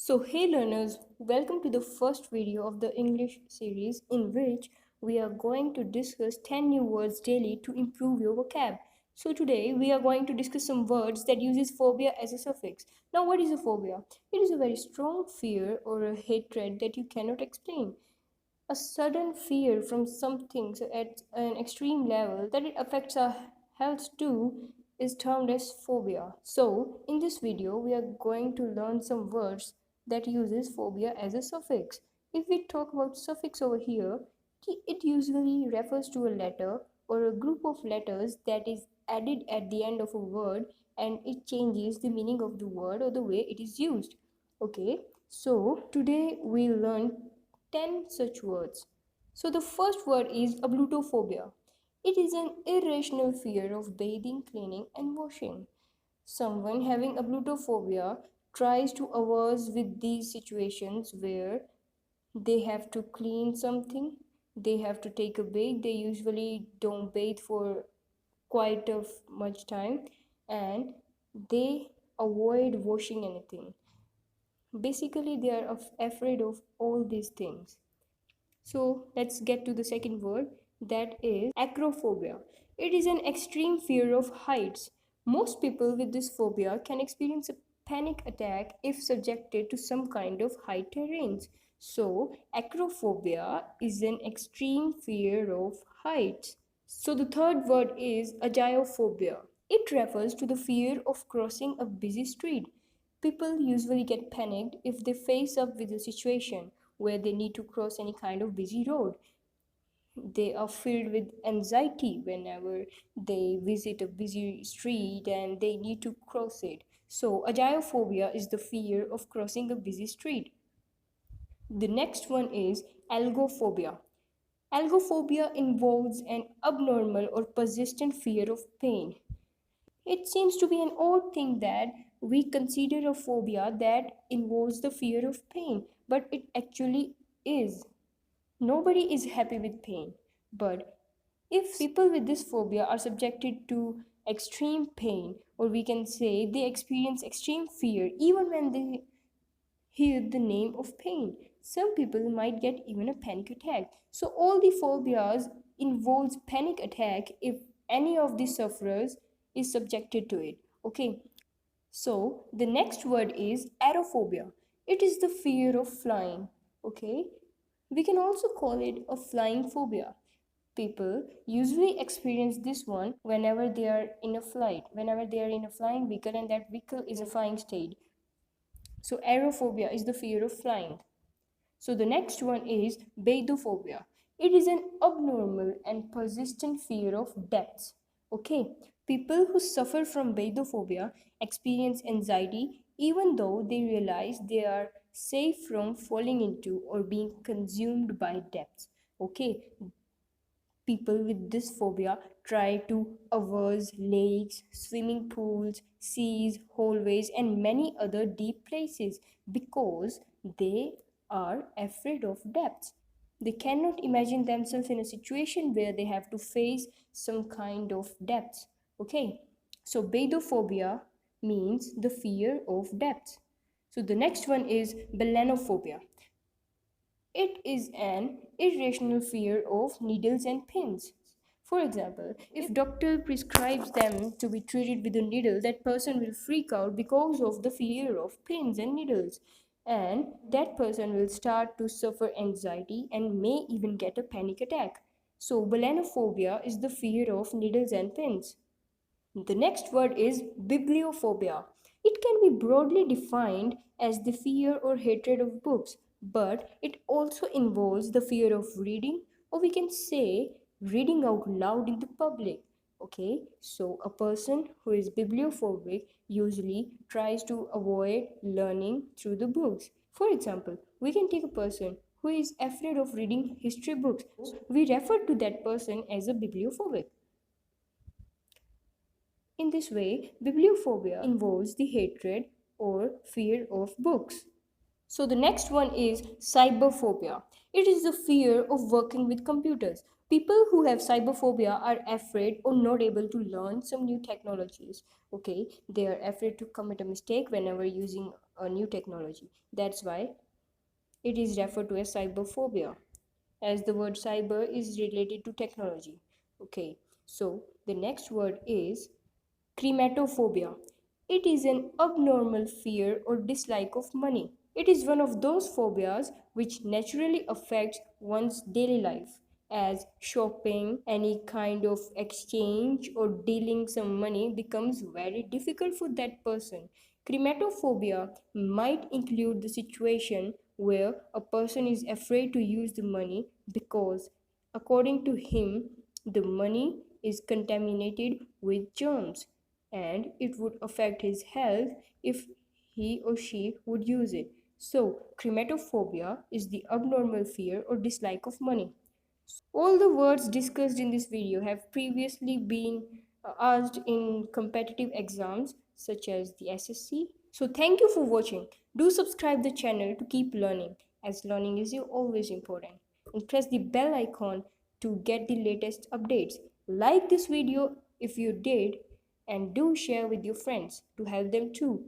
Hey learners, welcome to the first video of the English series in which we are going to discuss 10 new words daily to improve your vocab. So today we are going to discuss some words that uses phobia as a suffix. Now what is a phobia? It is a very strong fear or a hatred that you cannot explain. A sudden fear from something at an extreme level that it affects our health too is termed as phobia. So in this video we are going to learn some words that uses phobia as a suffix. If we talk about suffix over here, it usually refers to a letter or a group of letters that is added at the end of a word and it changes the meaning of the word or the way it is used. Okay, so today we'll learn 10 such words. So the first word is ABLUTOPHOBIA. It is an irrational fear of bathing, cleaning and washing. Someone having ABLUTOPHOBIA tries to avoid with these situations where they have to clean something, they have to take a bath. They usually don't bathe for quite of much time and they avoid washing anything. Basically they are afraid of all these things. So let's get to the second word, that is acrophobia. It is an extreme fear of heights. Most people with this phobia can experience a panic attack if subjected to some kind of high terrains. So acrophobia is an extreme fear of heights. So the third word is AGYIOPHOBIA. It refers to the fear of crossing a busy street. People usually get panicked if they face up with a situation where they need to cross any kind of busy road. They are filled with anxiety whenever they visit a busy street and they need to cross it. So AGYOPHOBIA is the fear of crossing a busy street. The next one is ALGOPHOBIA. ALGOPHOBIA involves an abnormal or persistent fear of pain. It seems to be an odd thing that we consider a phobia that involves the fear of pain, but it actually is. Nobody is happy with pain, but if people with this phobia are subjected to extreme pain, or we can say they experience extreme fear even when they hear the name of pain, some people might get even a panic attack. So all the phobias involves panic attack if any of the sufferers is subjected to it. Okay, so the next word is aerophobia. It is the fear of flying. Okay, we can also call it a flying phobia. People usually experience this one whenever they are in a flight, whenever they are in a flying vehicle and that vehicle is a flying state. So aerophobia is the fear of flying. So the next one is bathophobia. It is an abnormal and persistent fear of depths. Okay, people who suffer from bathophobia experience anxiety even though they realize they are safe from falling into or being consumed by depths. Okay, people with this phobia try to avoid lakes, swimming pools, seas, hallways, and many other deep places because they are afraid of depths. They cannot imagine themselves in a situation where they have to face some kind of depths. Okay, so bathophobia means the fear of depths. So the next one is BELONEPHOBIA. It is an irrational fear of needles and pins. For example, if doctor prescribes them to be treated with a needle, that person will freak out because of the fear of pins and needles. And that person will start to suffer anxiety and may even get a panic attack. So BELONEPHOBIA is the fear of needles and pins. The next word is BIBLIOPHOBIA. It can be broadly defined as the fear or hatred of books, but it also involves the fear of reading, or we can say reading out loud in the public. Okay, so a person who is bibliophobic usually tries to avoid learning through the books. For example, we can take a person who is afraid of reading history books. We refer to that person as a bibliophobic. In this way, bibliophobia involves the hatred or fear of books. So the next one is cyberphobia. It is the fear of working with computers. People who have cyberphobia are afraid or not able to learn some new technologies. Okay, they are afraid to commit a mistake whenever using a new technology. That's why it is referred to as cyberphobia, as the word cyber is related to technology. Okay, so the next word is CHREMATOPHOBIA. It is an abnormal fear or dislike of money. It is one of those phobias which naturally affects one's daily life, as shopping, any kind of exchange, or dealing some money becomes very difficult for that person. Chrematophobia might include the situation where a person is afraid to use the money because, according to him, the money is contaminated with germs and it would affect his health if he or she would use it. So, chrematophobia is the abnormal fear or dislike of money. All the words discussed in this video have previously been asked in competitive exams such as the SSC. So thank you for watching. Do subscribe the channel to keep learning, as learning is always important. And press the bell icon to get the latest updates. Like this video if you did, and do share with your friends to help them too.